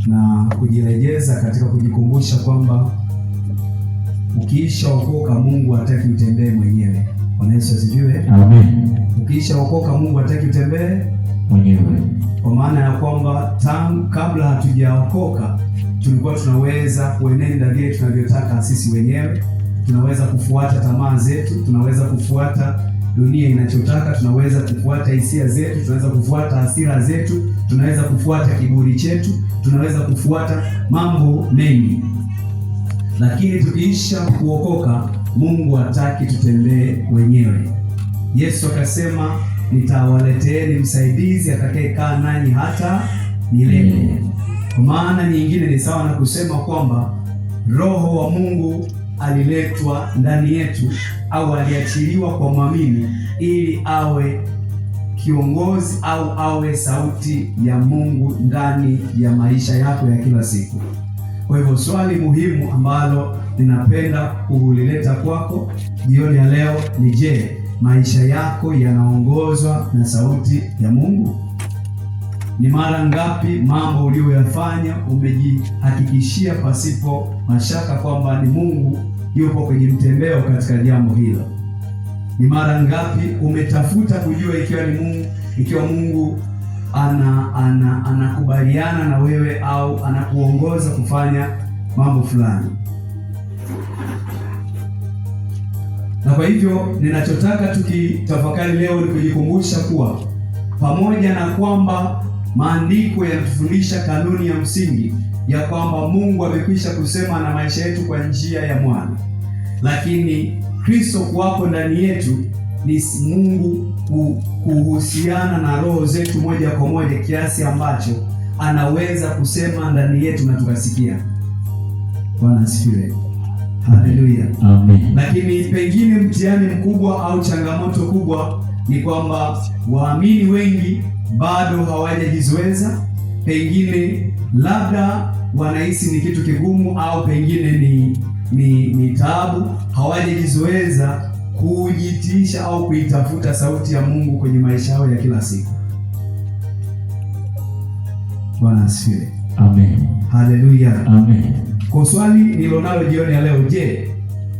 na kujirejeza katika kujikumbusha kwamba ukiisha okoka Mungu hataki utembee mwenyewe. Bwana Yesu asifiwe. Amen. Ukiisha okoka Mungu hataki utembee mwenyewe. Kwa maana ya kwamba kabla hatujaokoka tulikuwa tunaweza kuenenda vile tunavyotaka sisi wenyewe, tunaweza kufuata tamaa zetu, tunaweza kufuata dunia inachotaka, tunaweza kufuata hisia zetu, tunaweza kufuata hasira zetu, tunaweza kufuata kiburi chetu, tunaweza kufuata mambo mengi. Lakini tukiisha kuokoka Mungu hataki tutembee wenyewe. Yesu akasema, nitawaleteeni msaidizi atakayekaa nanyi hata milele. Kwa maana nyingine ni sawa na kusema kwamba Roho wa Mungu aliletwa ndani yetu au aliachiliwa kwa mwamini ili awe kiongozi au awe sauti ya Mungu ndani ya maisha yako ya kila siku. Kwa hivyo swali muhimu ambalo ninapenda kulileta kwako jioni ya leo ni je, maisha yako yanaongozwa na sauti ya Mungu? Ni mara ngapi mambo uliyoyafanya umejihakikishia pasipo mashaka kwamba ni Mungu yupo kwenye mtembeo katika jambo hilo? Ni mara ngapi umetafuta kujua ikiwa Mungu anakubaliana na wewe au anakuongoza kufanya mambo fulani? Na kwa hivyo ninachotaka tukitafakari leo ni kujikumbusha kuwa pamoja na kwamba maandiko yanatufundisha kanuni ya msingi ya kwamba Mungu amekwisha kusema na maisha yetu kwa njia ya mwana, lakini Kristo kuwapo ndani yetu ni Mungu kuhusiana na roho zetu moja kwa moja kiasi ambacho anaweza kusema ndani yetu na tukasikia. Bwana asifiwe. Haleluya. Amen. Lakini pengine mtihani mkubwa au changamoto kubwa ni kwamba waamini wengi bado hawajajizoeza. Pengine labda wanahisi ni kitu kigumu au pengine ni taabu, hawajajizoeza kujitiisha au kuitafuta sauti ya Mungu kwenye maisha yao ya kila siku. Bwana asifiwe. Amen. Haleluya. Amen. Kwa swali nilionalo jioni ya leo, je,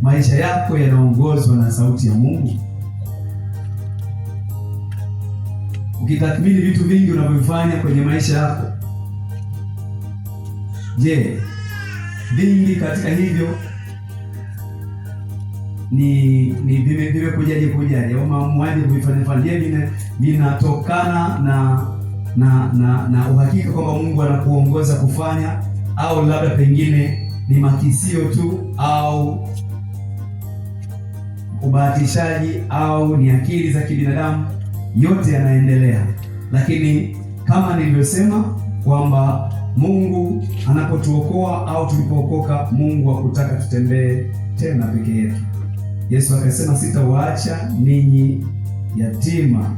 maisha yako yanaongozwa na sauti ya Mungu? Ukitathmini vitu vingi unavyofanya kwenye maisha yako, je, vingi katika hivyo ni vimekujaje au maamuaje kuvifanya? Je, vinatokana na uhakika kwamba Mungu anakuongoza kufanya, au labda pengine ni makisio tu au ubahatishaji au ni akili za kibinadamu? Yote yanaendelea, lakini kama nilivyosema kwamba Mungu anapotuokoa au tulipookoka, Mungu hakutaka tutembee tena peke yetu. Yesu akasema, sitawaacha ninyi yatima.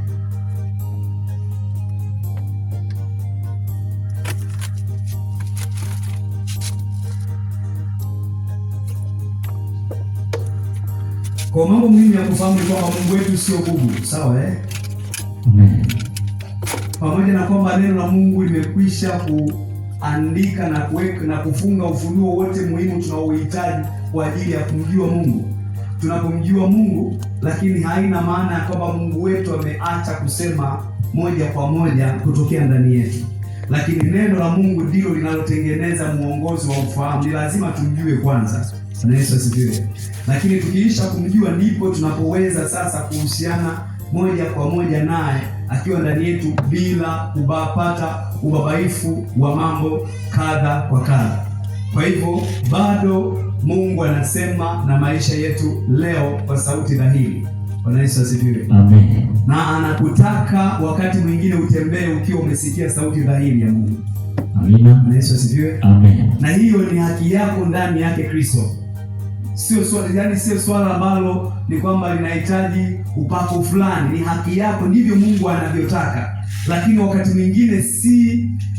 Kwa mambo muhimu ya kufahamu ni kwamba Mungu wetu sio bubu, sawa Amen. Pamoja na kwamba neno la Mungu limekwisha kuandika na kuweka na kufunga ufunuo wote muhimu tunaohitaji kwa ajili ya kumjua Mungu. Tunapomjua Mungu, lakini haina maana ya kwamba Mungu wetu ameacha kusema moja kwa moja kutokea ndani yetu. Lakini neno la Mungu ndilo linalotengeneza mwongozo wa ufahamu. Ni lazima tumjue kwanza. Na Yesu asifiwe. Lakini tukiisha kumjua, ndipo tunapoweza sasa kuhusiana moja kwa moja naye akiwa ndani yetu bila kupata ubabaifu wa mambo kadha kwa kadha. Kwa hivyo bado Mungu anasema na maisha yetu leo kwa sauti dhahiri. Bwana Yesu asifiwe. Amen. Na anakutaka wakati mwingine utembee ukiwa umesikia sauti dhahiri ya Mungu. Amina. Bwana Yesu asifiwe. Amen. Na hiyo ni haki yako ndani yake Kristo. Sio swala ambalo ni kwamba linahitaji upako fulani, ni haki yako, ndivyo Mungu anavyotaka. Lakini wakati mwingine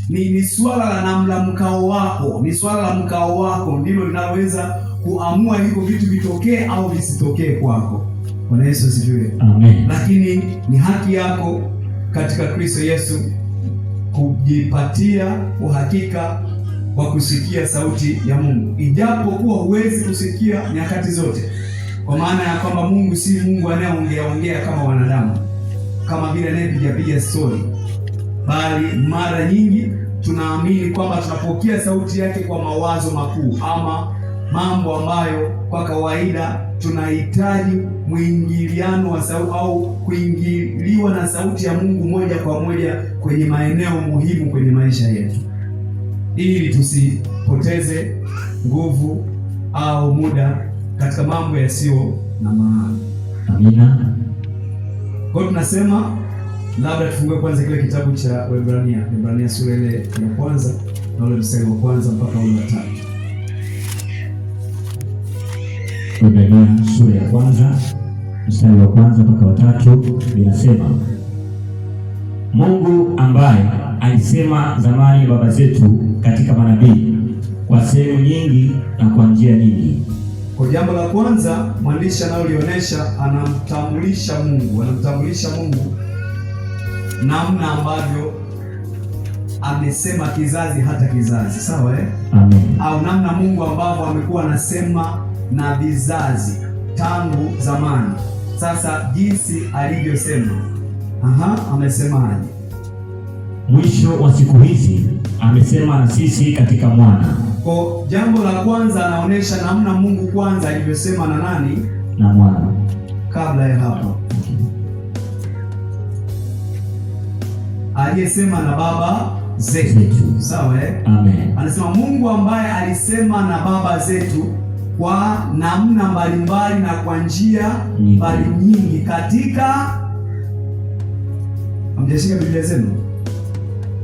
ni swala la namna mkao wako, ni swala la mkao wako ndilo linaloweza kuamua hivyo vitu vitokee au visitokee kwako. Bwana Yesu asifiwe. Amen. Lakini ni haki yako katika Kristo Yesu kujipatia uhakika wa kusikia sauti ya Mungu, ijapokuwa huwezi kusikia nyakati zote, kwa maana ya kwamba Mungu si Mungu anayeongea kama wanadamu, kama vile anayepiga story, bali mara nyingi tunaamini kwamba tunapokea sauti yake kwa mawazo makuu ama mambo ambayo kwa kawaida tunahitaji mwingiliano wa sauti au kuingiliwa na sauti ya Mungu moja kwa moja kwenye maeneo muhimu kwenye maisha yetu, ili tusipoteze nguvu au muda katika mambo yasiyo na maana. Amina. Kwa hiyo tunasema labda tufungue kwanza kile kitabu cha Waebrania sura ile ya kwanza na ule mstari wa kwanza mpaka ule wa 3. Waebrania sura ya kwanza mstari wa kwanza mpaka wa 3 linasema, Mungu ambaye alisema zamani baba zetu katika manabii kwa sehemu nyingi na kwa njia nyingi. Kwa jambo la kwanza mwandishi analionyesha, anamtambulisha Mungu namna ambavyo amesema kizazi hata kizazi, sawa Amen. Au namna Mungu ambavyo amekuwa anasema na vizazi tangu zamani. Sasa jinsi alivyosema, amesemaje? Mwisho wa siku hizi amesema na sisi katika mwana. Kwa jambo la kwanza anaonyesha namna Mungu kwanza alivyosema na nani? Na mwana. Kabla ya hapo aliyesema na baba zetu, sawa Amen. Anasema Mungu ambaye alisema na baba zetu kwa namna mbalimbali na kwa njia mbali nyingi katika, amjashika Biblia zenu?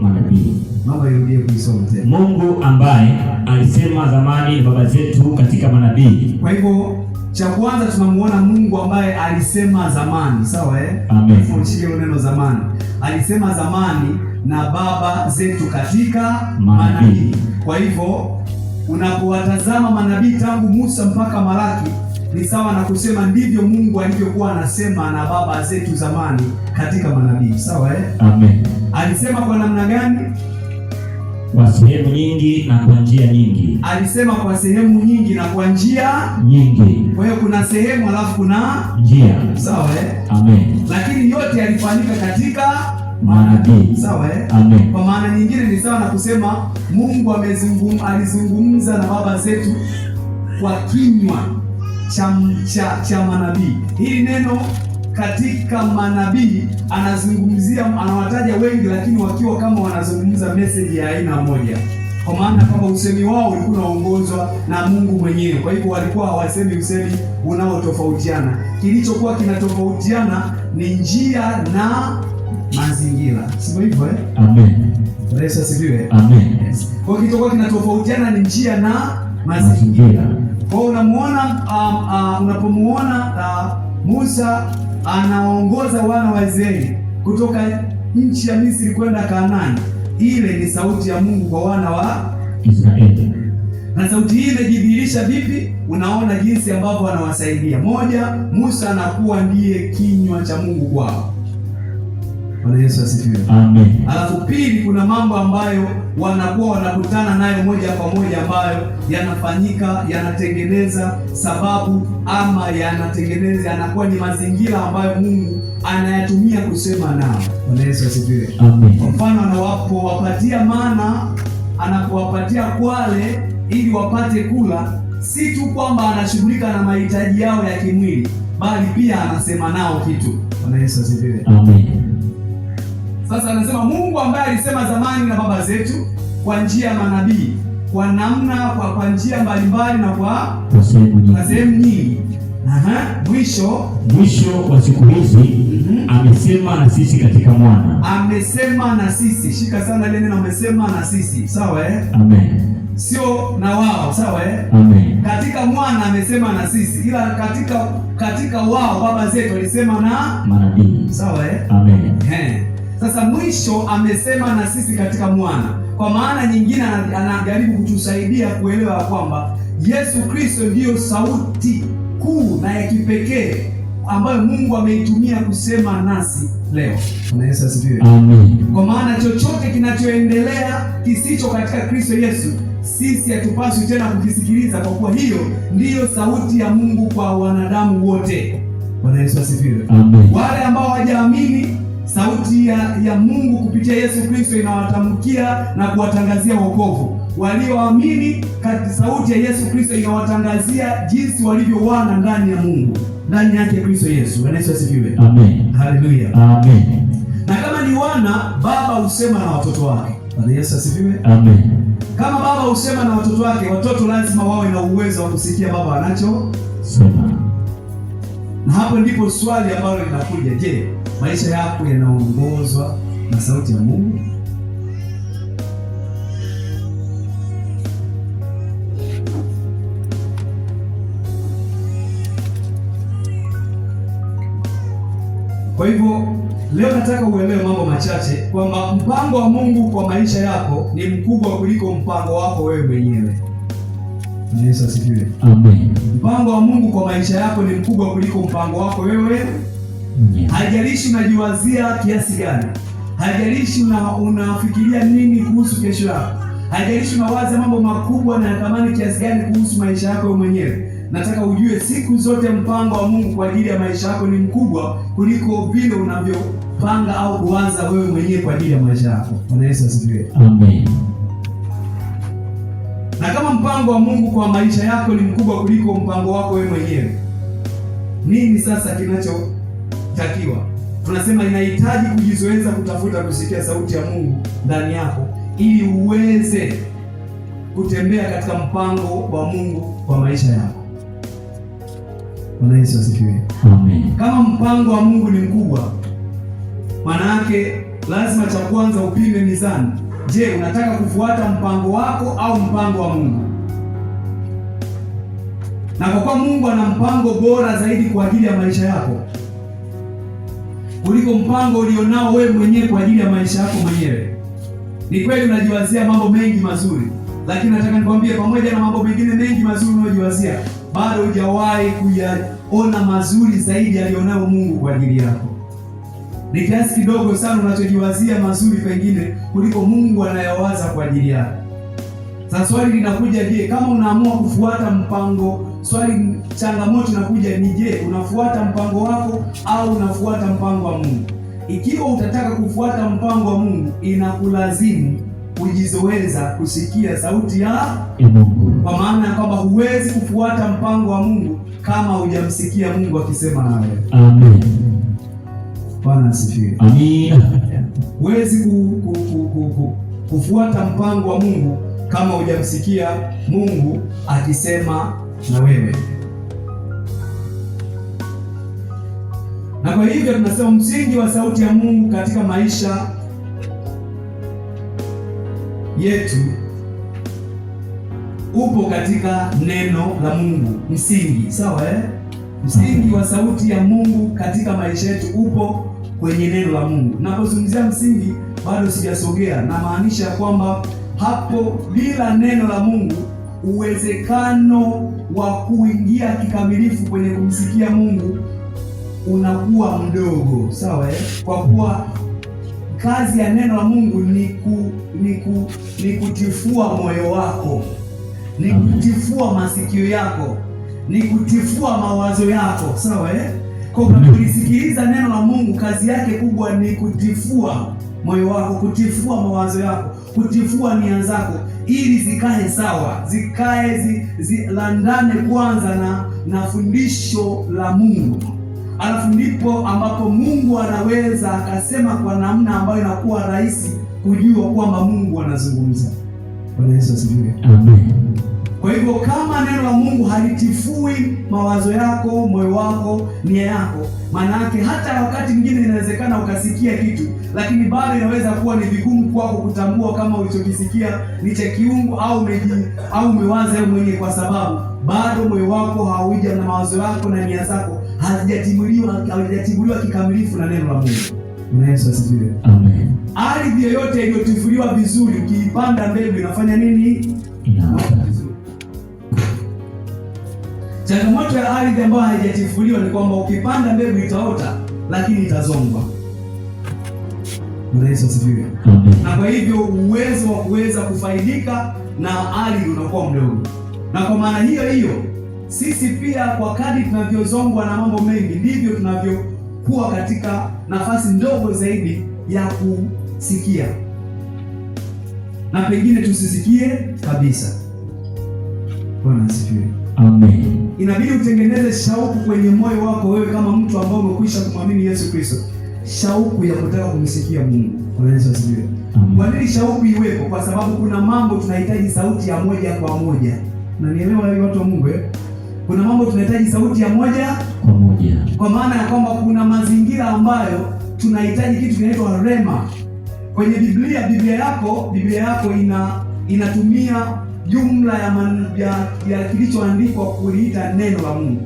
Manabii. Naomba irudie kuisoma tena. Mungu ambaye alisema zamani baba zetu katika manabii. Kwa hivyo cha kwanza tunamuona Mungu ambaye alisema zamani, sawa Amen. Funshie neno zamani. Alisema zamani na baba zetu katika manabii. Kwa hivyo unapowatazama manabii tangu Musa mpaka Malaki, ni sawa na kusema ndivyo Mungu alivyokuwa anasema na baba zetu zamani katika manabii, sawa Amen. Alisema kwa namna gani? Kwa sehemu nyingi na kwa njia nyingi. Alisema kwa sehemu nyingi na kwa njia nyingi. Kwa hiyo kuna sehemu alafu kuna njia, sawa Amen. Lakini yote yalifanyika katika manabii, sawa Amen. Kwa maana nyingine ni sawa na kusema Mungu alizungumza na baba zetu kwa kinywa cha manabii. Hili neno katika manabii anazungumzia, anawataja wengi, lakini wakiwa kama wanazungumza message ya aina moja, kwa maana kwamba usemi wao ulikuwa unaongozwa na Mungu mwenyewe. Kwa hivyo walikuwa hawasemi usemi unaotofautiana. Kilichokuwa kinatofautiana ni njia na mazingira, sio hivyo Amen. Yesu asifiwe. Amen. Kwa hiyo kilichokuwa kinatofautiana ni njia na mazingira. Kwa hiyo unapomuona Musa anaongoza wana wa Israeli kutoka nchi ya Misri kwenda Kanaani, ile ni sauti ya Mungu kwa wana wa Israeli. Na sauti hii imejidhihirisha vipi? Unaona jinsi ambavyo anawasaidia. Moja, Musa anakuwa ndiye kinywa cha Mungu kwao. Bwana Yesu asifiwe. Amen. Alafu pili, kuna mambo ambayo wanakuwa wanakutana nayo moja kwa moja ambayo yanafanyika, yanatengeneza sababu ama yanakuwa ni mazingira ambayo Mungu anayatumia kusema nao. Bwana Yesu asifiwe. Amen. Kwa mfano, anapowapatia mana, anapowapatia kwale ili wapate kula, si tu kwamba anashughulika na mahitaji yao ya kimwili, bali pia anasema nao kitu. Bwana Yesu asifiwe. Amen. Sasa anasema Mungu ambaye alisema zamani na baba zetu kwa njia ya manabii, kwa namna, kwa njia mbalimbali na kwa sehemu nyingi. Mwisho wa siku hizi amesema na sisi katika mwana. Amesema na sisi. Shika sana ile neno amesema na sisi. Sawa Amen. Sio na wao, sawa Amen. Katika mwana amesema na sisi, ila katika wao baba zetu alisema na manabii. Sawa Amen. Sasa mwisho amesema na sisi katika mwana. Kwa maana nyingine anajaribu kutusaidia kuelewa kwamba Yesu Kristo ndiyo sauti kuu na ya kipekee ambayo Mungu ameitumia kusema nasi leo. Bwana Yesu asifiwe. Amen. Kwa maana chochote kinachoendelea kisicho katika Kristo Yesu, sisi hatupaswi tena kukisikiliza, kwa kuwa hiyo ndiyo sauti ya Mungu kwa wanadamu wote. Bwana Yesu asifiwe. Amen. Wale ambao hawajaamini, sauti ya Mungu kupitia Yesu Kristo inawatamkia na kuwatangazia wokovu. Walioamini, sauti ya Yesu Kristo inawatangazia jinsi walivyo wana ndani ya Mungu, ndani yake Kristo Yesu. Bwana Yesu asifiwe. Amen. Haleluya. Amen. Na kama ni wana, baba husema na watoto wake. Bwana Yesu asifiwe. Amen. Kama baba husema na watoto wake, watoto lazima wawe na uwezo wa kusikia baba anachosema. Na hapo ndipo swali ambalo linakuja, je, maisha yako yanaongozwa na sauti ya Mungu? Kwa hivyo leo nataka uelewe mambo machache, kwamba mpango wa Mungu kwa maisha yako ni mkubwa kuliko mpango wako wewe mwenyewe. Yesu asifiwe. Amen. Mpango wa Mungu kwa maisha yako ni mkubwa kuliko mpango wako wewe. Haijalishi unajiwazia kiasi gani, haijalishi unafikiria nini kuhusu kesho yako, haijalishi unawaza mambo makubwa na yatamani kiasi gani kuhusu maisha yako wewe mwenyewe. Nataka ujue siku zote mpango wa Mungu kwa ajili ya maisha yako ni mkubwa kuliko vile unavyopanga au kuanza wewe mwenyewe kwa ajili ya maisha yako. Bwana Yesu asifiwe. Amen. Na kama mpango wa Mungu kwa maisha yako ni mkubwa kuliko mpango wako wewe mwenyewe, nini sasa kinachotakiwa? Tunasema inahitaji kujizoeza kutafuta kusikia sauti ya Mungu ndani yako ili uweze kutembea katika mpango wa Mungu kwa maisha yako. Bwana Yesu asifiwe. Amen. Kama mpango wa Mungu ni mkubwa, maana yake lazima cha kwanza upime mizani. Je, unataka kufuata mpango wako au mpango wa Mungu? Na kwa kuwa Mungu ana mpango bora zaidi kwa ajili ya maisha yako kuliko mpango ulionao wewe mwenyewe kwa ajili ya maisha yako mwenyewe. Ni kweli unajiwazia mambo mengi mazuri, lakini nataka nikwambie, pamoja na mambo mengine mengi mazuri unayojiwazia, bado hujawahi kuyaona mazuri zaidi alionayo Mungu kwa ajili yako. Ni kiasi kidogo sana unachojiwazia mazuri pengine kuliko Mungu anayowaza kwa ajili yako. Sasa swali linakuja, je, kama unaamua kufuata mpango, changamoto inakuja ni je, unafuata mpango wako au unafuata mpango wa Mungu? Ikiwa utataka kufuata mpango wa Mungu, inakulazimu kujizoeza kusikia sauti ya Mungu. Kwa maana ya kwamba huwezi kufuata mpango wa Mungu kama hujamsikia Mungu akisema nawe. Amen. Bwana asifiwe. Amen. Huwezi kufuata mpango wa Mungu kama hujamsikia Mungu akisema na wewe. Na kwa hivyo tunasema msingi wa sauti ya Mungu katika maisha yetu upo katika neno la Mungu. Msingi, sawa Msingi wa sauti ya Mungu katika maisha yetu upo kwenye neno la Mungu. Napozungumzia msingi bado sijasogea, na maanisha kwamba hapo bila neno la Mungu uwezekano wa kuingia kikamilifu kwenye kumsikia Mungu unakuwa mdogo, sawa Kwa kuwa kazi ya neno la Mungu ni kutifua moyo wako, ni kutifua masikio yako, ni kutifua mawazo yako, sawa Kwa unaposikiliza neno la Mungu, kazi yake kubwa ni kutifua moyo wako, kutifua mawazo yako, kutifua nia zako ili zikae sawa, zilandane kwanza na fundisho la Mungu. Alafu ndipo ambapo Mungu anaweza akasema kwa namna ambayo inakuwa rahisi kujua kwamba Mungu anazungumza. Bwana Yesu asifiwe. Amen. Kwa hivyo kama neno la Mungu halitifui mawazo yako, moyo wako, nia yako, maana yake hata wakati mwingine inawezekana ukasikia kitu, lakini bado inaweza kuwa ni vigumu kwako kutambua kama ulichokisikia ni cha kiungu au umewaza wewe mwenyewe, kwa sababu bado moyo wako hauja na mawazo yako na nia zako hazijatibuliwa kikamilifu na neno la Mungu. Bwana Yesu asifiwe. Amen. Ardhi yoyote iliyotifuliwa vizuri, ukiipanda mbegu inafanya nini? Inaota vizuri. Changamoto ya ardhi ambayo haijatifuliwa ni kwamba ukipanda mbegu itaota, lakini itazongwa. Bwana Yesu asifiwe. Na kwa hivyo uwezo wa kuweza kufaidika na ardhi unakuwa mdogo, na kwa maana hiyo hiyo sisi pia kwa kadri tunavyozongwa na mambo mengi ndivyo tunavyokuwa katika nafasi ndogo zaidi ya kusikia, na pengine tusisikie kabisa. Bwana asifiwe. Amen. Inabidi utengeneze shauku kwenye moyo wako wewe kama mtu ambaye umekwisha kumwamini Yesu Kristo, shauku ya kutaka kumsikia Mungu. Bwana Yesu asifiwe. Kwa nini shauku iwepo? Kwa sababu kuna mambo tunahitaji sauti ya moja kwa moja. Na nielewa hiyo watu wa Mungu Kuna mambo tunahitaji sauti ya moja kwa moja. Kwa maana ya kwamba kuna mazingira ambayo tunahitaji kitu kinaitwa rema. Kwenye Biblia yako inatumia jumla ya kilichoandikwa kuliita neno la Mungu.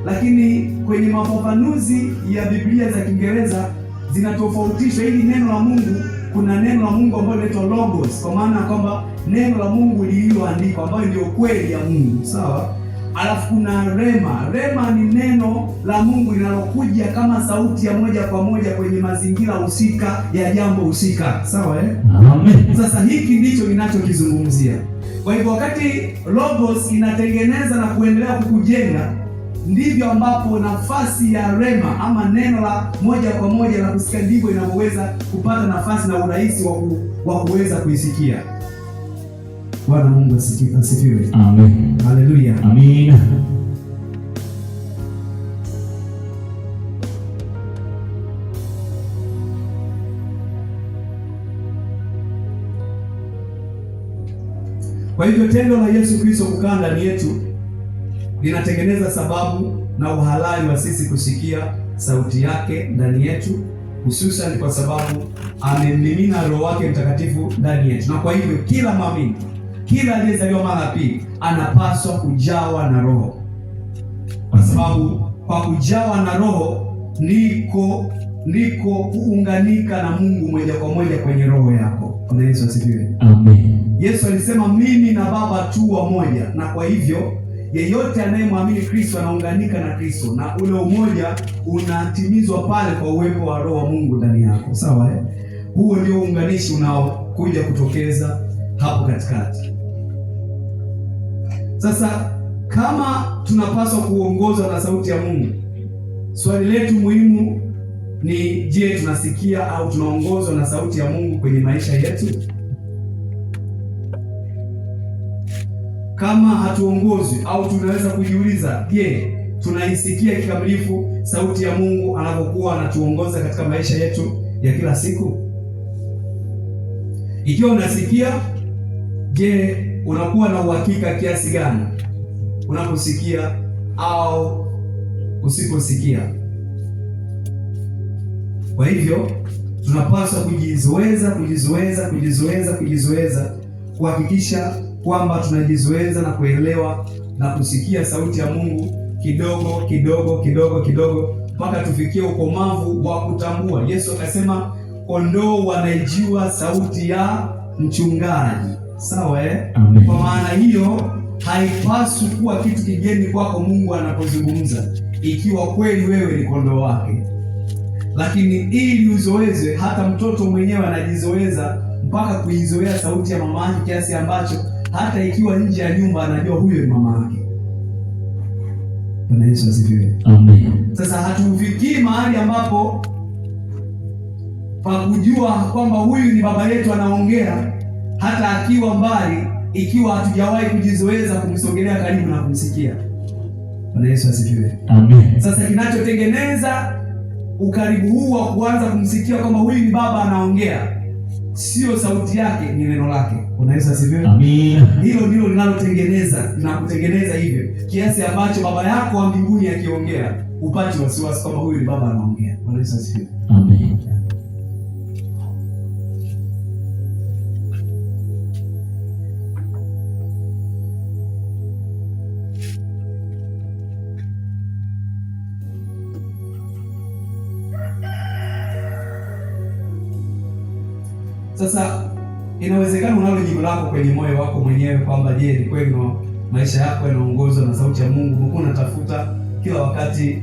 Lakini kwenye mafafanuzi ya Biblia za Kiingereza zinatofautishwa. Hili neno la Mungu, kuna neno la Mungu ambalo linaitwa logos, kwa maana ya kwamba neno la Mungu lililoandikwa ambayo ndio kweli ya Mungu, sawa? Alafu kuna rema. Rema ni neno la Mungu linalokuja kama sauti ya moja kwa moja kwenye mazingira husika ya jambo husika, sawa Amen. Sasa hiki ndicho ninachokizungumzia. Kwa hivyo wakati logos inatengeneza na kuendelea kukujenga, ndivyo ambapo nafasi ya rema ama neno la moja kwa moja la kusikia ndivyo inavyoweza kupata nafasi na urahisi wa kuweza kuisikia. Bwana Mungu asifiwe. Amen. Haleluya. Amina. Kwa hivyo tendo la Yesu Kristo kukaa ndani yetu linatengeneza sababu na uhalali wa sisi kusikia sauti yake ndani yetu, hususan kwa sababu amemmimina Roho wake Mtakatifu ndani yetu. Na kwa hivyo kila mwamini, kila aliyezaliwa mara ya pili anapaswa kujawa na Roho, kwa sababu kwa kujawa na Roho ndiko kuunganika na Mungu moja kwa moja kwenye roho yako. Bwana Yesu asifiwe. Amen. Yesu alisema mimi na Baba tu wamoja, na kwa hivyo yeyote anayemwamini Kristo anaunganika na Kristo, na ule umoja unatimizwa pale kwa uwepo wa Roho wa Mungu ndani yako, sawa Huo ndio uunganishi unaokuja kutokeza hapo katikati. Sasa kama tunapaswa kuongozwa na sauti ya Mungu, swali letu muhimu ni je, tunasikia au tunaongozwa na sauti ya Mungu kwenye maisha yetu? Kama hatuongozwi au tunaweza kujiuliza, je, tunaisikia kikamilifu sauti ya Mungu anapokuwa anatuongoza katika maisha yetu ya kila siku? Ikiwa unasikia, je, unakuwa na uhakika kiasi gani unaposikia au usiposikia? Kwa hivyo tunapaswa kujizoeza kuhakikisha kwamba tunajizoeza na kuelewa na kusikia sauti ya Mungu kidogo mpaka tufikie ukomavu wa kutambua. Yesu akasema kondoo wanaijua sauti ya mchungaji, sawa Kwa maana hiyo haipaswi kuwa kitu kigeni kwako Mungu anapozungumza, ikiwa kweli wewe ni kondoo wake. Lakini ili uzoezwe, hata mtoto mwenyewe anajizoeza mpaka kuizoea sauti ya mama yake kiasi ambacho hata ikiwa nje ya nyumba anajua huyo ni mama yake. Bwana Yesu asifiwe. Amen. Sasa hatufikii mahali ambapo pa kujua kwamba huyu ni baba yetu anaongea hata akiwa mbali, ikiwa hatujawahi kujizoeza kumsogelea karibu na kumsikia. Bwana Yesu asifiwe. Amen. Sasa kinachotengeneza ukaribu huu wa kuanza kumsikia kwamba huyu ni baba anaongea, sio sauti yake, ni neno lake. Bwana Yesu asifiwe. Amina. Hilo ndilo linalotengeneza na kutengeneza hivyo kiasi ambacho baba yako wa mbinguni akiongea upate wasiwasi kwamba huyu ni baba anaongea. Bwana Yesu asifiwe. Amen. Sasa inawezekana unalo jibu lako kwenye moyo wako mwenyewe kwamba je, ni kweli maisha yako yanaongozwa na sauti ya Mungu, umekuwa unatafuta kila wakati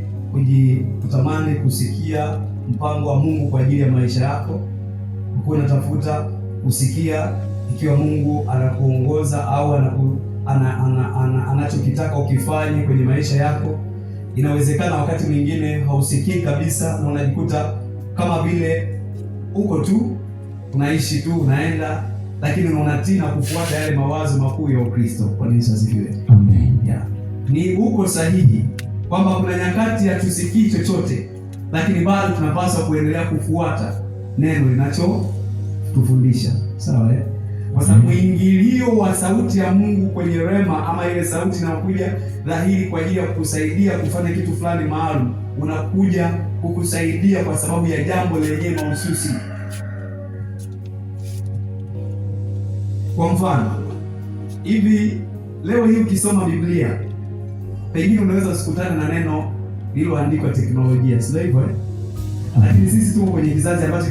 kutamani kusikia mpango wa Mungu kwa ajili ya maisha yako, umekuwa unatafuta kusikia ikiwa Mungu anakuongoza au anachokitaka ukifanye kwenye maisha yako. Inawezekana wakati mwingine hausikii kabisa na unajikuta kama vile uko tu unaishi tu unaenda, lakini unatii na kufuata yale mawazo makuu ya Ukristo. Kwa Yesu asifiwe. Amen. Yeah. Ni uko sahihi kwamba kuna nyakati hatusikii chochote, lakini bado tunapaswa kuendelea kufuata neno linachotufundisha. Sawa eh? Kwa sababu mwingilio wa sauti ya Mungu kwenye rema, ama ile sauti inayokuja dhahiri kwa ajili ya kukusaidia kufanya kitu fulani maalum, unakuja kukusaidia kwa sababu ya jambo lenyewe mahususi. Kwa mfano, hivi leo hii ukisoma Biblia, pengine unaweza usikutane na neno lililoandikwa teknolojia, sio hivyo eh? Lakini sisi tuko kwenye kizazi ambacho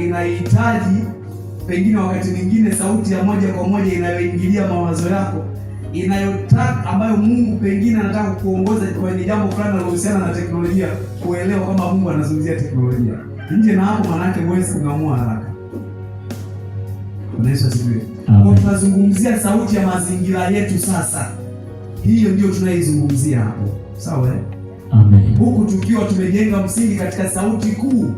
inahitaji pengine wakati mwingine sauti ya moja kwa moja inayoingilia mawazo yako, inayotaka ambayo Mungu pengine anataka kuongoza kwenye jambo fulani linalohusiana na teknolojia, kuelewa kama Mungu anazungumzia teknolojia. Nje na hapo manake huwezi kungamua haraka. Yesu asifiwe. Kwa tunazungumzia sauti ya mazingira yetu sasa. Hiyo ndio tunaizungumzia hapo. Sawa eh? Amen. Huku tukiwa tumejenga msingi katika sauti kuu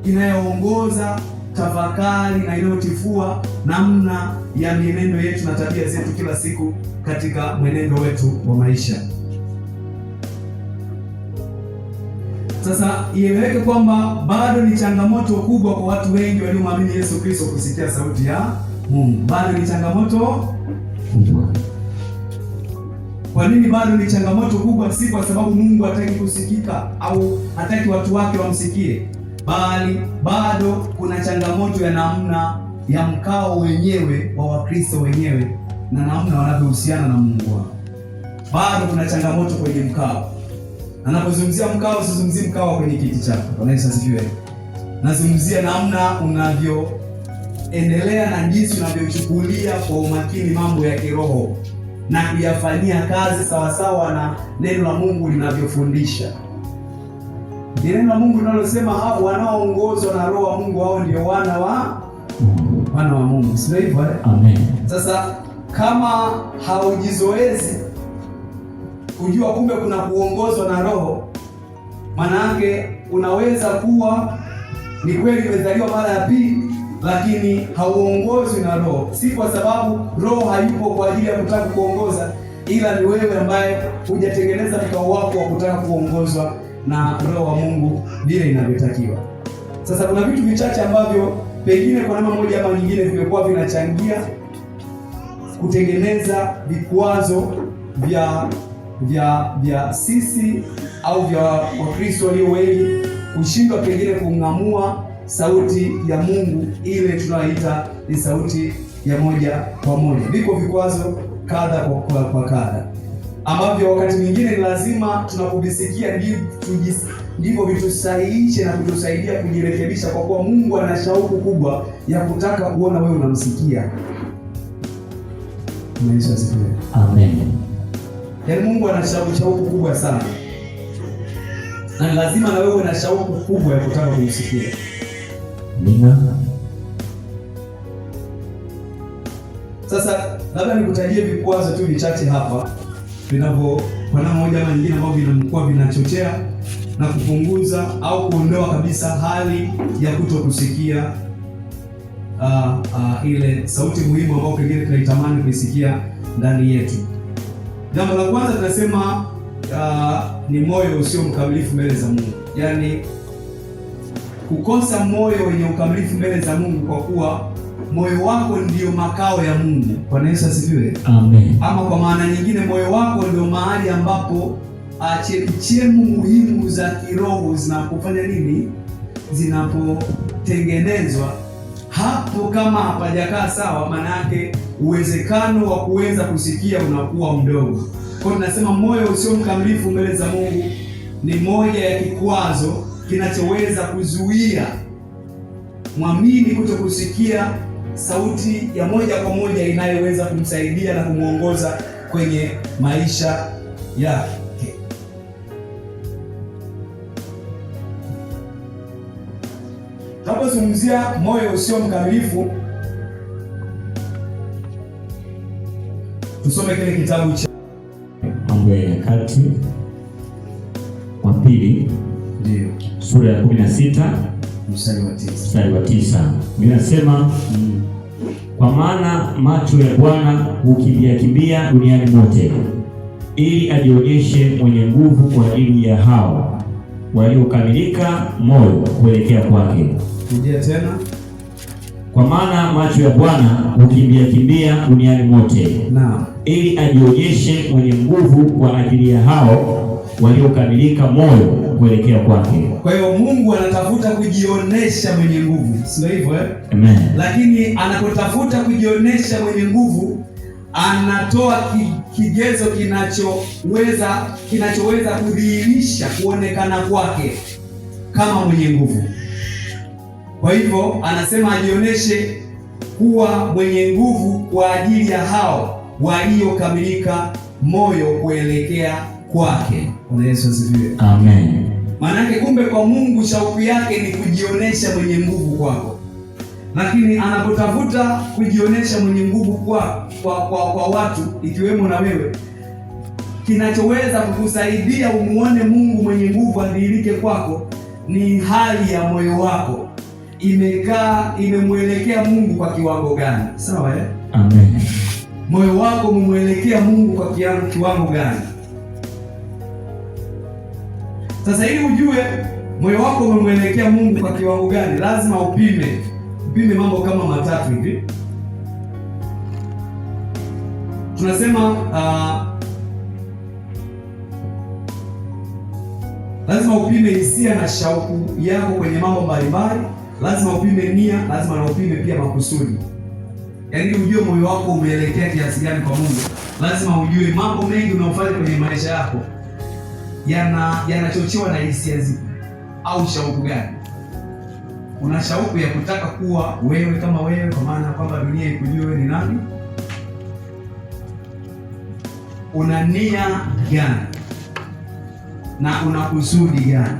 inayoongoza tafakari na inayotifua namna ya mienendo yetu na tabia zetu kila siku katika mwenendo wetu wa maisha. Sasa ieleweke kwamba bado ni changamoto kubwa kwa watu wengi waliomwamini Yesu Kristo kusikia sauti ya Mungu. Bado ni changamoto kubwa. Kwa nini bado ni changamoto kubwa? Si kwa sababu Mungu hataki kusikika au hataki watu wake wamsikie, bali bado kuna changamoto ya namna ya mkao wenyewe wa Wakristo wenyewe na namna wanavyohusiana na Mungu wao. Bado kuna changamoto kwenye mkao. Anapozungumzia mkao, sizungumzii mkao kwenye kiti chako. Bwana Yesu asifiwe. Nazungumzia namna unavyoendelea na jinsi unavyochukulia kwa umakini mambo ya kiroho na kuyafanyia kazi sawasawa na neno la Mungu linavyofundisha. Ni neno la Mungu linalosema hao wanaoongozwa na Roho wa Mungu hao ndio wana wa Mungu. Sio hivyo eh? Amen. Sasa kama haujizoezi kujua kumbe kuna kuongozwa na Roho, maana yake unaweza kuwa ni kweli umezaliwa mara ya pili, lakini hauongozwi na Roho. Si kwa sababu Roho hayupo kwa ajili ya kutaka kuongoza, ila ni wewe ambaye hujatengeneza mkao wako wa kutaka kuongozwa na Roho wa Mungu vile inavyotakiwa. Sasa kuna vitu vichache ambavyo pengine kwa namna moja ama nyingine vimekuwa vinachangia kutengeneza vikwazo vya sisi au vya Wakristo walio wengi kushindwa pengine kung'amua sauti ya Mungu ile tunayoita ni sauti ya moja kwa moja. Viko vikwazo kadha kwa kadha ambavyo wakati mwingine ni lazima tunapobisikia ndivyo vitusahihishe na kutusaidia kujirekebisha, kwa kuwa Mungu ana shauku kubwa ya kutaka kuona wewe unamsikia. Yesu asifiwe. Amen. Yaani Mungu ana shauku kubwa sana, na lazima na wewe una shauku kubwa ya kutaka kumsikia. Amina. Sasa labda nikutajie vikwazo tu vichache hapa vinavyo kwa namna moja ama nyingine ambavyo vinakuwa vinachochea na kupunguza au kuondoa kabisa hali ya kutokusikia ile sauti muhimu ambayo pengine tunaitamani kuisikia ndani yetu. Jambo la kwanza tunasema ni moyo usio mkamilifu mbele za Mungu. Yaani kukosa moyo wenye ukamilifu mbele za Mungu, kwa kuwa moyo wako ndio makao ya Mungu. Bwana Yesu asifiwe. Amen. Ama kwa maana nyingine, moyo wako ndio mahali ambapo chemchemu muhimu za kiroho zinapofanya nini? Zinapotengenezwa. Hapo kama hapajakaa sawa, maana yake uwezekano wa kuweza kusikia unakuwa mdogo. Kwa hiyo tunasema moyo usio mkamilifu mbele za Mungu ni moja ya kikwazo kinachoweza kuzuia mwamini kutokusikia sauti ya moja kwa moja inayoweza kumsaidia na kumwongoza kwenye maisha yake. Tunapozungumzia moyo usio mkamilifu, tusome kile kitabu cha Mambo ya Nyakati wa Pili, ndio sura ya 16 mstari wa 9. Inasema kwa maana macho ya Bwana hukimbia duniani mote, ili ajionyeshe mwenye nguvu kwa ajili ya hao waliokamilika moyo kuelekea kwake. Rudia tena. Kwa maana macho ya Bwana hukimbia duniani mote, naam, ili ajionyeshe mwenye nguvu kwa ajili ya hao waliokamilika moyo kuelekea kwake. Kwa hiyo Mungu anatafuta kujionyesha mwenye nguvu, sio hivyo eh? Amen. Lakini anapotafuta kujionyesha mwenye nguvu, anatoa kigezo kinachoweza kudhihirisha kuonekana kwake kama mwenye nguvu. Kwa hivyo anasema ajionyeshe kuwa mwenye nguvu kwa ajili ya hao waliokamilika moyo kuelekea kwake. Bwana Yesu asifiwe. Amen. Maana yake kumbe kwa Mungu shauku yake ni kujionyesha mwenye nguvu kwako. Lakini anapotafuta kujionyesha mwenye nguvu kwa watu ikiwemo na wewe, kinachoweza kukusaidia umuone Mungu mwenye nguvu adhihirike kwako ni hali ya moyo wako imemwelekea Mungu kwa kiwango gani. Sawa eh? Amen. Moyo wako umemwelekea Mungu kwa kiwango gani? Sasa ili ujue moyo wako umemwelekea Mungu kwa kiwango gani, lazima upime mambo kama matatu hivi. Tunasema lazima upime hisia na shauku yako kwenye mambo mbalimbali, lazima upime nia, lazima na upime pia makusudi. Yaani ujue moyo wako umeelekea kiasi gani kwa Mungu. Lazima ujue mambo mengi unayofanya kwenye maisha yako yanachochewa na hisia zipi au shauku gani. Una shauku ya kutaka kuwa wewe kama wewe, kwa maana kwamba dunia ikujue wewe ni nani? Una nia gani na una kusudi gani?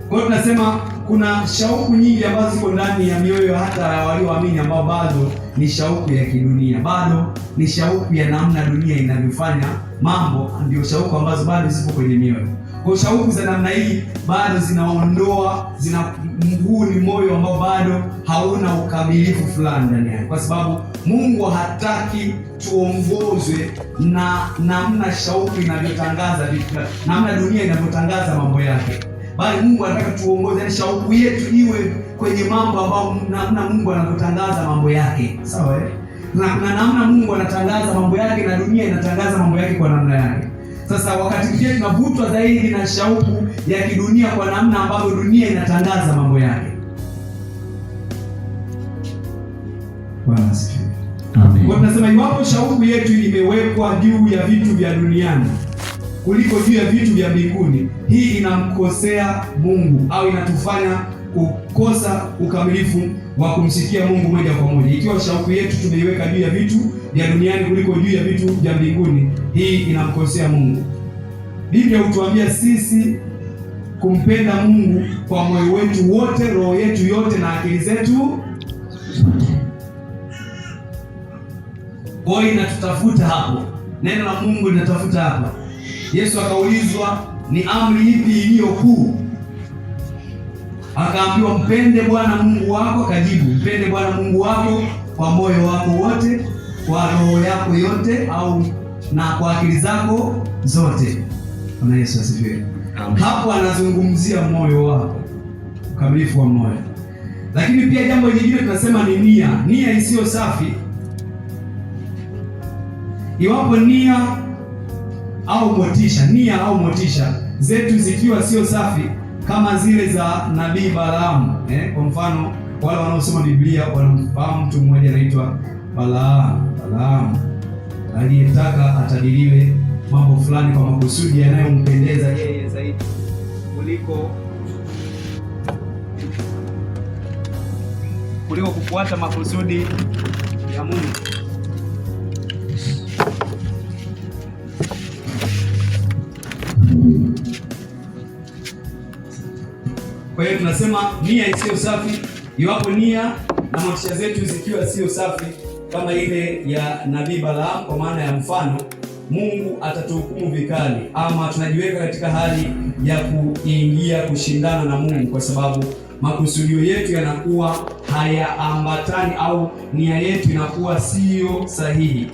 Kwa hiyo tunasema kuna shauku nyingi ambazo ziko ndani ya mioyo hata walioamini, ambao bado ni shauku ya kidunia, bado ni shauku ya namna dunia inavyofanya mambo, ndio shauku ambazo bado zipo kwenye mioyo. Kwa shauku za namna hii bado zinaondoa, huu ni moyo ambao bado hauna ukamilifu fulani ndani yake, kwa sababu Mungu hataki tuongozwe na namna shauku inavyotangaza vitu, namna dunia inavyotangaza mambo yake, bali Mungu anataka tuongoze, yani shauku yetu iwe kwenye mambo ambayo namna Mungu anavyotangaza mambo yake. Sawa eh? Na namna Mungu anatangaza mambo yake na dunia inatangaza mambo yake kwa namna yake. Sasa wakati mwingine tunavutwa zaidi na shauku ya kidunia kwa namna ambavyo dunia inatangaza mambo yake. Bwana asifiwe. Amen. Kwa tunasema iwapo shauku yetu imewekwa juu ya vitu vya duniani kuliko juu ya vitu vya mbinguni, hii inamkosea Mungu au inatufanya kukosa ukamilifu wa kumsikia Mungu moja kwa moja. Ikiwa shauku yetu tumeiweka juu ya vitu vya duniani kuliko juu ya vitu vya mbinguni, hii inamkosea Mungu. Biblia hutuambia sisi kumpenda Mungu kwa moyo wetu wote, roho yetu yote na akili zetu. Kwa hiyo inatutafuta hapo. Neno la Mungu linatafuta hapa. Yesu akaulizwa ni amri ipi iliyo kuu? Akaambiwa mpende Bwana Mungu wako. Akajibu, mpende Bwana Mungu wako kwa moyo wako wote, kwa roho yako yote, au na kwa akili zako zote. Bwana Yesu asifiwe. Hapo anazungumzia moyo wako, ukamilifu wa moyo. Lakini pia jambo lingine tunasema ni nia isiyo safi. Iwapo nia au motisha zetu zikiwa sio safi kama zile za nabii Balaamu, kwa mfano wale wanaosoma Biblia wanamfahamu mtu mmoja anaitwa Balaamu aliyetaka atadiliwe mambo fulani kwa makusudi yanayompendeza yeye zaidi kuliko kufuata makusudi ya Mungu. Kwa hiyo tunasema nia isiyo safi, iwapo nia na motisha zetu zikiwa sio safi kama ile ya nabii Balaam, kwa maana ya mfano, Mungu atatuhukumu vikali, ama tunajiweka katika hali ya kuingia kushindana na Mungu, kwa sababu makusudio yetu yanakuwa hayaambatani au nia yetu inakuwa sio sahihi.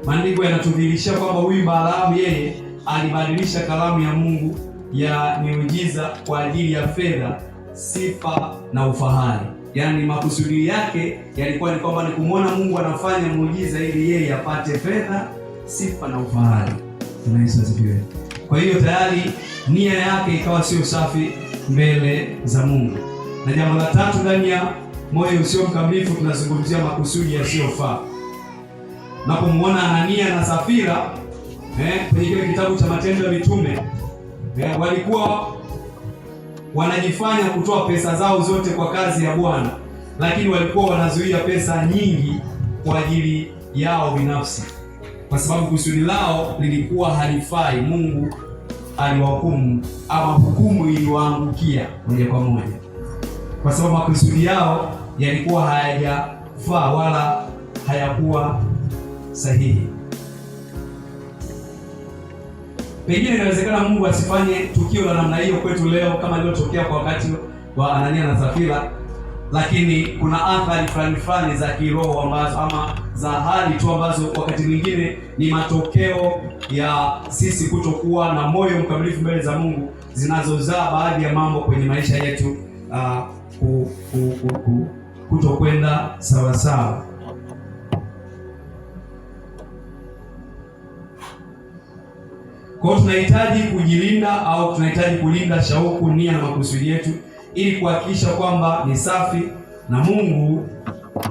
Maandiko yanatudhihirisha kwamba huyu Balaamu yeye alibadilisha kalamu ya Mungu ya miujiza kwa ajili ya fedha, sifa na ufahari. Yaani makusudi yake yalikuwa ni kwamba ni kumwona Mungu anafanya muujiza ili yeye apate fedha, sifa na ufahari. Tunaisazikiwe. Kwa hiyo tayari nia yake ikawa sio safi mbele za Mungu. Na jambo la tatu, ndani ya moyo usio mkamilifu tunazungumzia makusudi yasiyofaa. Unapomwona Anania na Safira kwenye kile kitabu cha Matendo ya Mitume, walikuwa wanajifanya kutoa pesa zao zote kwa kazi ya Bwana, lakini walikuwa wanazuia pesa nyingi kwa ajili yao binafsi, kwa sababu kusudi lao lilikuwa halifai. Mungu aliwahukumu, ama hukumu iliwaangukia moja kwa moja, kwa sababu makusudi yao yalikuwa hayajafaa wala hayakuwa sahihi. Pengine inawezekana Mungu asifanye tukio la namna hiyo kwetu leo kama lililotokea kwa wakati wa Anania na Safira, lakini kuna athari fulani za kiroho ambazo, ama za hali tu ambazo wakati mwingine ni matokeo ya sisi kutokuwa na moyo mkamilifu mbele za Mungu, zinazozaa baadhi ya mambo kwenye maisha yetu kutokwenda sawa sawa. Kwa hiyo tunahitaji kujilinda, au tunahitaji kulinda shauku, nia na makusudi yetu ili kuhakikisha kwamba ni safi na Mungu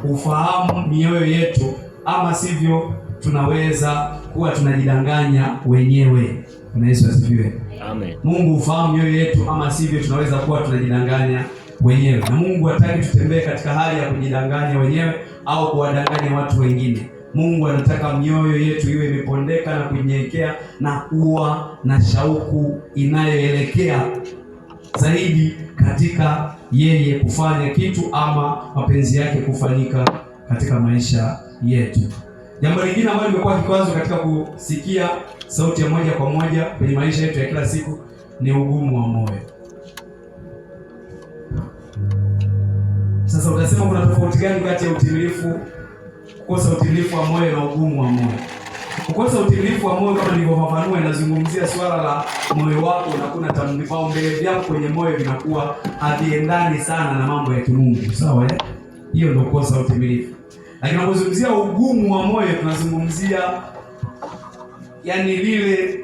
ufahamu mioyo yetu, ama sivyo tunaweza kuwa tunajidanganya wenyewe. Bwana Yesu asifiwe. Amen. Mungu ufahamu mioyo yetu, ama sivyo tunaweza kuwa tunajidanganya wenyewe. Na Mungu hataki tutembee katika hali ya kujidanganya wenyewe au kuwadanganya watu wengine. Mungu anataka mioyo yetu iwe imepondeka na kunyenyekea na kuwa na shauku inayoelekea zaidi katika yeye kufanya kitu, ama mapenzi yake kufanyika katika maisha yetu. Jambo lingine ambalo limekuwa kikwazo katika kusikia sauti ya moja kwa moja kwenye maisha yetu ya kila siku ni ugumu wa moyo. Sasa utasema kuna tofauti gani kati ya utimilifu, kukosa utimilifu wa moyo na ugumu wa moyo? Kukosa utimilifu wa moyo, kama nilivyofafanua, inazungumzia swala la moyo wako unakuwa na vipaumbele vyako kwenye moyo vinakuwa haviendani sana na mambo ya kimungu. Sawa hiyo ndio kukosa utimilifu. Lakini tunapozungumzia ugumu wa moyo, tunazungumzia yani lile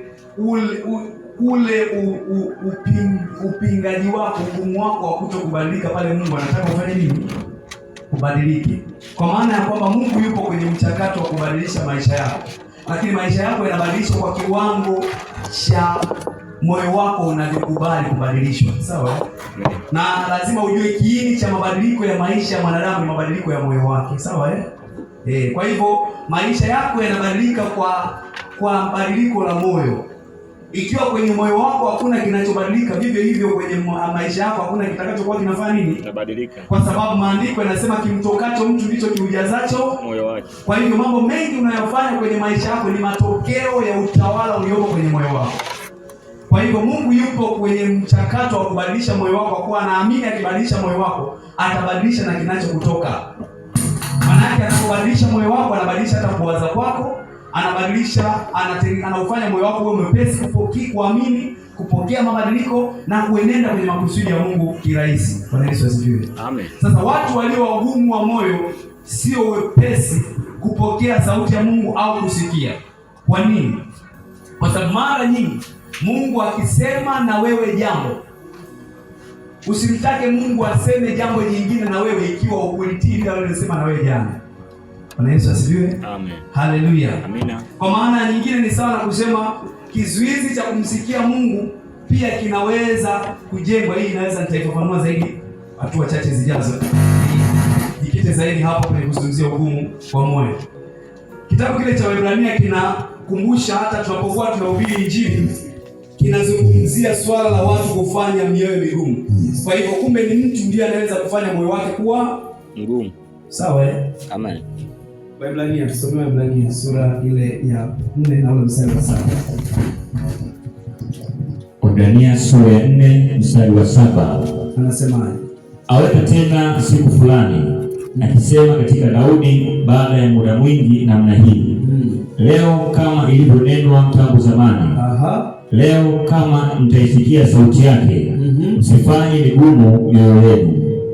upingaji wako, ugumu wako wa kutokubadilika pale Mungu anataka ufanye nini? Kubadilike. Kwa maana ya kwamba Mungu yupo kwenye mchakato wa kubadilisha maisha yako, lakini maisha yako yanabadilishwa kwa kiwango cha moyo wako unavyokubali kubadilishwa. Sawa? Na lazima ujue kiini cha mabadiliko ya maisha ya mwanadamu ni mabadiliko ya moyo wake. Sawa kwa hivyo maisha yako yanabadilika kwa badiliko la moyo. Ikiwa kwenye moyo wako hakuna kinachobadilika, vivyo hivyo kwenye maisha yako hakuna kitakachokuwa kinafanya nini? Kinabadilika. Kwa sababu maandiko yanasema kimtokacho mtu ndicho kiujazacho moyo wake. Kwa hivyo mambo mengi unayofanya kwenye maisha yako ni matokeo ya utawala uliopo kwenye moyo wako. Kwa hivyo Mungu yupo kwenye mchakato wa kubadilisha moyo wako, kwa kuwa anaamini akibadilisha moyo wako atabadilisha na kinachokutoka. Maana yake anapobadilisha moyo wako anabadilisha hata kuwaza kwako, anaufanya moyo wako uwe mwepesi kuamini, kupokea mabadiliko na kuenenda kwenye makusudi ya Mungu kirahisi. Bwana Yesu asifiwe. Amen. Sasa watu walio wagumu wa moyo sio wepesi kupokea sauti ya Mungu au kusikia. Kwa nini? Kwa sababu mara nyingi Mungu akisema na wewe jambo, usimtake Mungu aseme jambo jingine na wewe ikiwa ukulitii ile alilosema na wewe jana. Bwana Yesu asifiwe. Amen. Haleluya. Amina. Kwa maana nyingine ni sawa na kusema kizuizi cha kumsikia Mungu pia kinaweza kujengwa. Hii inaweza nitaifafanua zaidi hatua chache zijazo. tujikite zaidi hapo kwenye kuzungumzia ugumu wa moyo. Kitabu kile cha Waebrania kinakumbusha hata tunapokuwa tunahubiri Injili, kinazungumzia swala la watu kufanya mioyo migumu. Kwa hivyo kumbe ni mtu ndiye anaweza kufanya moyo wake kuwa mgumu. Sawa Amen. Waebrania, tusome Waebrania sura ile ya 4 na ule mstari wa 7. Waebrania sura ya 4 mstari wa 7. Anasemaje? Aweka tena siku fulani, akisema katika Daudi baada ya muda mwingi namna hii. Leo kama ilivyonenwa tangu zamani. Leo kama mtaisikia sauti yake, msifanye migumu mioyo yenu.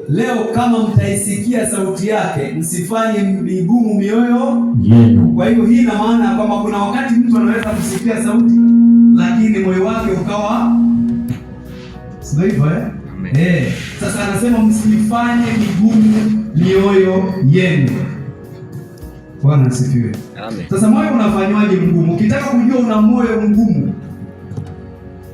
Leo kama mtaisikia sauti yake, msifanye migumu mioyo yenu. Kwa hiyo hii ina maana kwamba kuna wakati mtu anaweza kusikia sauti lakini moyo wake ukawa sio hivyo Sasa anasema msifanye migumu mioyo yenu. Bwana asifiwe. Amen. Sasa moyo unafanywaje mgumu? Ukitaka kujua una moyo mgumu,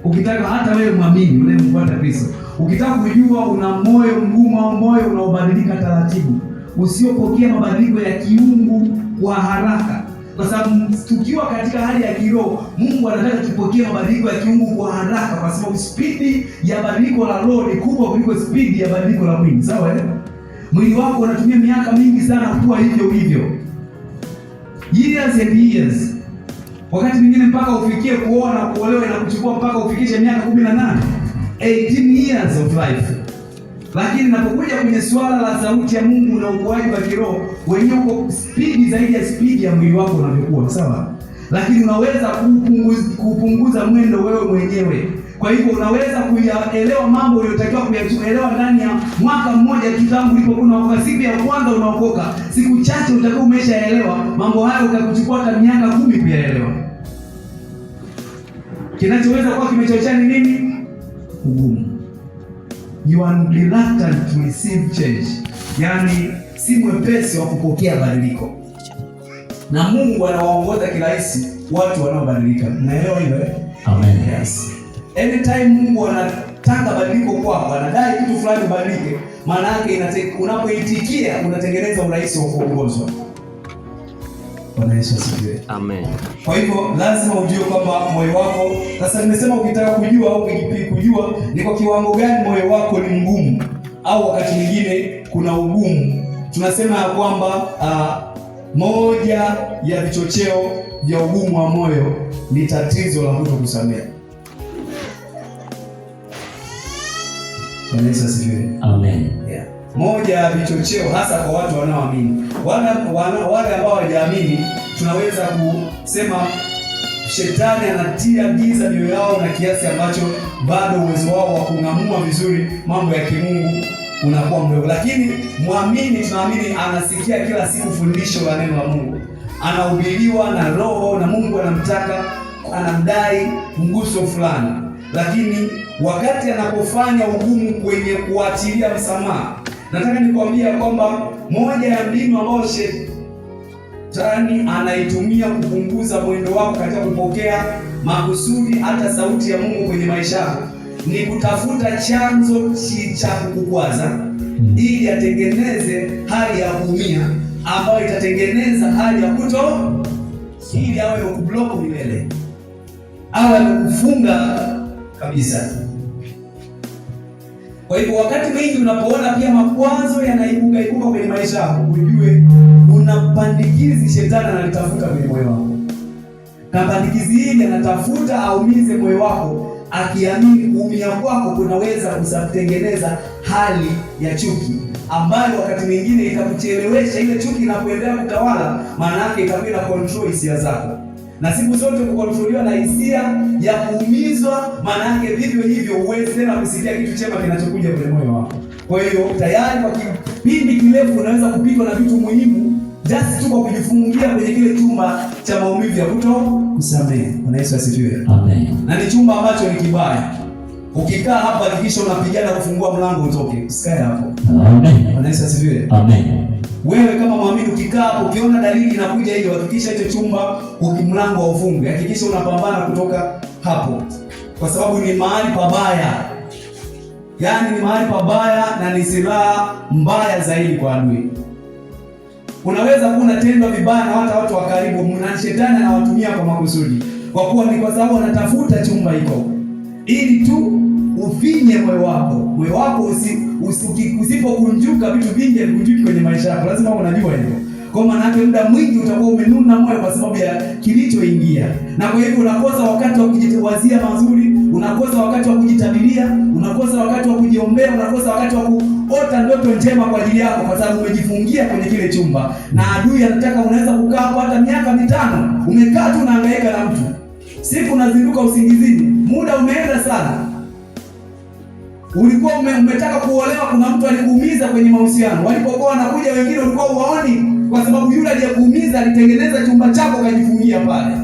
ukitaka hata wewe muamini unayemfuata Kristo, ukitaka kujua una moyo mgumu au moyo unaobadilika taratibu, usiopokea mabadiliko ya kiungu kwa haraka, kwa sababu tukiwa katika hali ya kiroho, Mungu anataka tupokee mabadiliko ya kiungu kwa haraka, kwa sababu spidi ya badiliko la roho ni kubwa kuliko spidi ya badiliko la mwili. Sawa Mwili wako unatumia miaka mingi sana kuwa hivyo. Years and years. Wakati mwingine mpaka ufikie kuoa na kuolewa inakuchukua mpaka ufikishe miaka 18, 18 years of life. Lakini napokuja kwenye swala la sauti ya Mungu na ukuaji wa kiroho, wenyewe uko spidi zaidi ya spidi ya mwili wako unavyokuwa, sawa? Lakini unaweza kupunguza mwendo wewe mwenyewe. Kwa hivyo unaweza kuyaelewa mambo uliyotakiwa kuyaelewa ndani ya mwaka mmoja tu tangu ulipokuwa siku ya kwanza unaokoka. Siku chache utakuwa umeshaelewa mambo hayo, utakuchukua hata miaka 10 kuyaelewa. Kinachoweza kuwa kimechochea ni nini? Ugumu. You are reluctant to receive change. Yaani si mwepesi wa kupokea badiliko. Na Mungu anawaongoza kirahisi watu wanaobadilika. Unaelewa hilo Amen. Yes. Anytime Mungu anataka badiliko kwako, anadai kitu fulani ubadilike, maana yake unapoitikia unatengeneza urahisi wa kuongozwa. Bwana Yesu asifiwe. Amen. Kwa hivyo lazima ujue kwamba moyo wako, sasa nimesema ukitaka kujua au kujua ni kwa kiwango gani moyo wako ni mgumu au wakati mwingine kuna ugumu. Tunasema ya kwamba moja ya vichocheo vya ugumu wa moyo ni tatizo la kutokusamehe. Bwana Yesu asifiwe. Amen. Yeah. Moja ya vichocheo hasa kwa watu wanaoamini. Wale ambao hawajaamini tunaweza kusema shetani anatia giza mioyo yao na kiasi ambacho bado uwezo wao wa kung'amua vizuri mambo ya kimungu unakuwa mdogo. Lakini muamini, tunaamini anasikia kila siku fundisho la neno la Mungu. Anahubiriwa na Roho na Mungu anamtaka, anamdai mguso fulani. Lakini wakati anapofanya ugumu kwenye kuachilia msamaha, nataka nikwambia kwamba moja ya mbinu ambayo shetani anaitumia kupunguza mwendo wako katika kupokea makusudi hata sauti ya Mungu kwenye maisha yako ni kutafuta chanzo cha kukukwaza ili atengeneze hali ya kuumia ambayo itatengeneza hali ya ili awe ukublock milele, awe kukufunga kabisa. Kwa hivyo wakati mwingi unapoona pia makwazo yanaibuka kwenye maisha yako, ujue una pandikizi shetani analitafuta kwenye moyo wako. Na pandikizi hili anatafuta aumize moyo wako, akiamini kuumia kwako kunaweza kutengeneza hali ya chuki ambayo wakati mwingine itakuchelewesha. Ile chuki inapoendelea kutawala, maana yake itakuwa na control hisia zako. Na siku zote kukontroliwa na hisia ya kuumizwa, maana yake vivyo hivyo huwezi tena kusikia kitu chema kinachokuja kwenye moyo wako. Kwa hiyo tayari kwa kipindi kirefu unaweza kupitwa na vitu muhimu just tu kwa kujifungia kwenye kile chumba cha maumivu ya kusamehe. Bwana Yesu asifiwe. Amen. Na ni chumba ambacho ni kibaya. Ukikaa hapa hakikisha unapigana kufungua mlango utoke. Usikae hapo. Amen. Bwana Yesu asifiwe. Amen. Wewe kama muamini ukikaa ukiona dalili inakuja hiyo, hakikisha hicho chumba ukimlango aufunge. Hakikisha unapambana kutoka hapo. Kwa sababu ni mahali pabaya. Yaani ni mahali pabaya na ni silaha mbaya zaidi kwa adui. Unaweza kuwa unatendwa vibaya na hata watu wa karibu, na shetani anawatumia kwa makusudi, kwa kuwa ni kwa sababu anatafuta chumba hiko ili tu ufinye moyo wako. Moyo wako usipokunjuka, vitu vingi havikunjuki kwenye maisha yako. Lazima unajua hivyo. Kwa maana yake muda mwingi utakuwa umenuna moyo kwa sababu ya kilichoingia. Na kwa hivyo unakosa wakati wa kujitawazia mazuri, unakosa wakati wa kujitabiria, unakosa wakati wa kujiombea, unakosa wakati wa kuota ndoto njema kwa ajili yako, kwa sababu umejifungia kwenye kile chumba. Na adui anataka, unaweza kukaa hapo hata miaka 5, umekaa tu unahangaika na mtu. Siku unazinduka usingizini, muda umeenda sana. Ulikuwa umetaka kuolewa, kuna mtu alikuumiza kwenye mahusiano. Walipokuwa wanakuja wengine ulikuwa uwaoni, kwa sababu yule aliyekuumiza alitengeneza chumba chako kajifungia pale.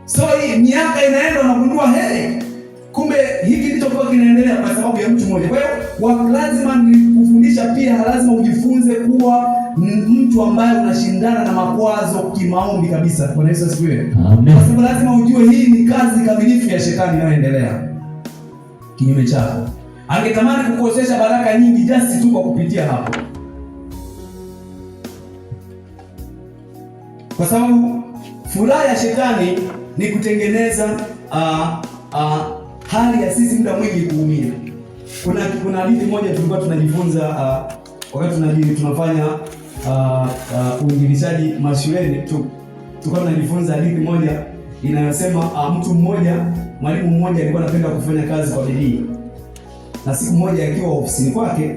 So hii miaka inaenda, unagundua kumbe hiki ndicho kwa kinaendelea kwa sababu ya mtu mmoja. Kwa hiyo lazima nikufundisha pia, lazima ujifunze kuwa mtu ambaye unashindana na makwazo kimaombi kabisa. Bwana Yesu asifiwe. Amen. Kwa sababu lazima ujue hii ni kazi kamilifu ya shetani inayoendelea kinyume chako. Angetamani kukosesha baraka nyingi just tu kwa kupitia hapo, kwa sababu furaha ya shetani ni kutengeneza hali ya sisi muda mwingi kuumia. Kuna hadithi moja tulikuwa tunajifunza wakati tunafanya uinjilishaji mashuleni, tulikuwa tunajifunza hadithi moja inayosema mwalimu mmoja alikuwa anapenda kufanya kazi kwa bidii. Na siku moja akiwa ofisini kwake,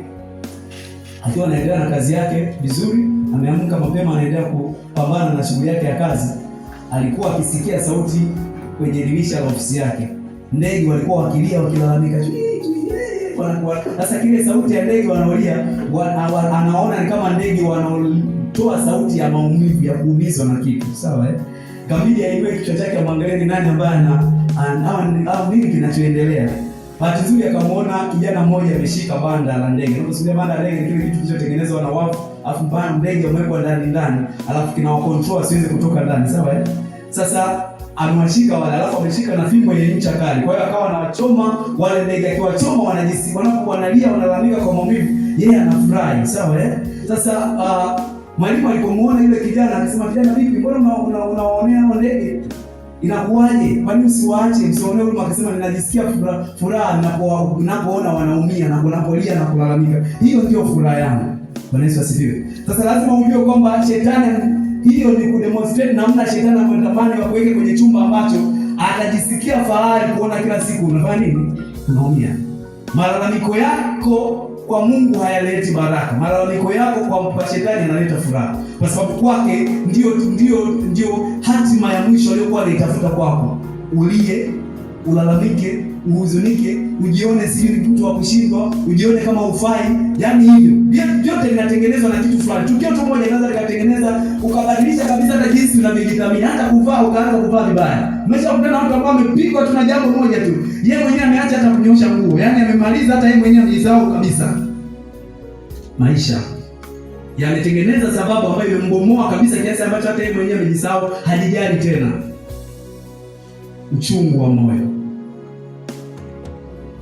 akiwa anaendelea na kazi yake vizuri, ameamka mapema, anaendelea kupambana na shughuli yake ya kazi, alikuwa akisikia sauti kwenye dirisha la ofisi yake. Ndege walikuwa wakilia, wakilalamika. Sasa kile sauti ya ndege wanaolia, anaona ni kama ndege wanaotoa sauti ya maumivu, ya kuumizwa na kitu. Sawa Kabidi aiwe kichwa chake, amwangalie ni nani ambaye au nini kinachoendelea. Bahati nzuri akamwona kijana mmoja ameshika banda la ndege. Unaposikia banda la ndege, kile kitu kilichotengenezwa na wavu, alafu banda ndege umewekwa ndani, alafu kinawakontrol asiweze kutoka ndani. Sawa Sasa amewashika wale, alafu ameshika na fimbo yenye ncha kali. Kwa hiyo akawa anawachoma wale ndege, akiwachoma wanajisi, wanapokuanalia, wanalalamika kwa maumivu, yeye anafurahi. Sawa Sasa mwalimu alipomuona yule kijana akasema, kijana vipi, mbona unawaonea hao ndege? Inakuwaje? Kwani usiwaache, msione huruma? Akasema, ninajisikia furaha ninapoona wanaumia na kunapolia na kulalamika. Hiyo ndio furaha yangu. Bwana Yesu asifiwe. Sasa lazima ujue kwamba shetani, hiyo ni kudemonstrate namna shetani anatamani wakuweke kwenye chumba ambacho atajisikia fahari kuona kila siku unafanya nini? Unaumia. Malalamiko yako kwa Mungu hayaleti baraka. Malalamiko yako kwa shetani yanaleta furaha, kwa sababu kwake ndio hatima ya mwisho aliyokuwa anaitafuta kwako. Ulie, ulalamike, uhuzunike, ujione si mtu wa kushindwa, ujione kama ufai. Yaani hivyo vyote vinatengenezwa na kitu fulani. Tukio tu moja linaweza likatengeneza ukabadilisha kabisa hata jinsi unavyojithamini, hata kuvaa ukaanza kuvaa vibaya. Umeshakutana na watu ambao wamepigwa tu na jambo moja tu, yeye mwenyewe ameacha hata kunyosha nguo, yaani amemaliza, hata yeye mwenyewe amejisahau kabisa. Maisha yametengeneza sababu ambayo imembomoa kabisa kiasi ambacho hata yeye mwenyewe amejisahau, hajijali tena. Uchungu wa moyo,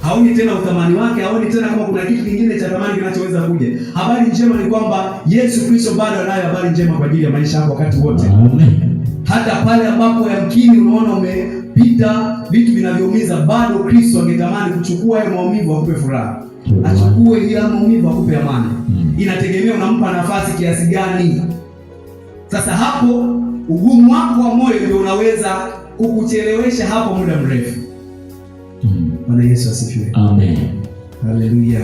haoni tena uthamani wake, haoni tena kama kuna kitu kingine cha thamani kinachoweza kuja. Habari njema ni kwamba Yesu Kristo bado anayo habari njema kwa ajili ya maisha yako wakati wote. Amen. Hata pale ambapo yamkini unaona umepita vitu vinavyoumiza, bado Kristo angetamani kuchukua hayo maumivu akupe furaha. Achukue ile maumivu akupe amani. Inategemea unampa nafasi kiasi gani. Sasa hapo ugumu wako wa moyo ndio unaweza kukuchelewesha hapo muda mrefu. Bwana Yesu asifiwe. Amen. Haleluya.